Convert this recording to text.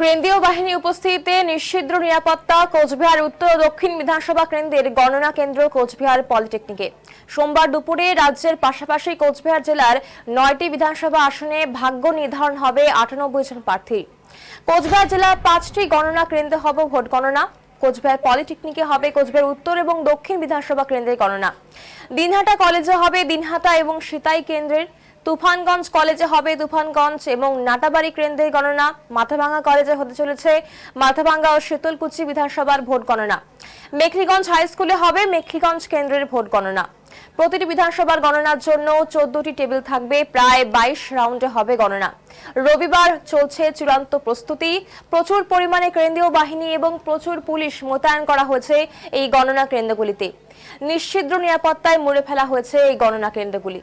কেন্দ্রীয় বাহিনী উপস্থিতিতে নিশ্চিদ্র নিরাপত্তা কোচবিহার উত্তর ও দক্ষিণ বিধানসভা কেন্দ্রের গণনা কেন্দ্র কোচবিহার পলিটেকনিকে। সোমবার দুপুরে রাজ্যের পাশাপাশি কোচবিহার জেলার 9টি বিধানসভা আসনে ভাগ্য নির্ধারণ হবে 98 জন প্রার্থী। কোচবিহার জেলার 5টি গণনা কেন্দ্রে হবে ভোট গণনা। কোচবিহার পলিটেকনিকে হবে কোচবিহার উত্তর এবং দক্ষিণ বিধানসভা কেন্দ্রের গণনা। দিনহাটা কলেজে হবে দিনহাটা এবং সিতাই কেন্দ্রের। তুফানগঞ্জ কলেজে হবে তুফানগঞ্জ এবং নাটাবাড়ি কেন্দ্রের গণনা। মাথাভাঙ্গা কলেজে হতে চলেছে মাথাভাঙ্গা ও শীতলকুচি বিধানসভার ভোট গণনা। মেখলিগঞ্জ হাই স্কুলে হবে মেখলিগঞ্জ কেন্দ্রের ভোট গণনা। প্রতিটি বিধানসভার গণনার জন্য 14টি টেবিল থাকবে, প্রায় 22 রাউন্ডে হবে গণনা। রবিবার চলছে চূড়ান্ত প্রস্তুতি। প্রচুর পরিমাণে কেন্দ্রীয় বাহিনী এবং প্রচুর পুলিশ মোতায়েন করা হয়েছে এই গণনা কেন্দ্রগুলিতে। নিশ্চিদ্র নিরাপত্তায় মুড়ে ফেলা হয়েছে এই গণনা কেন্দ্রগুলি।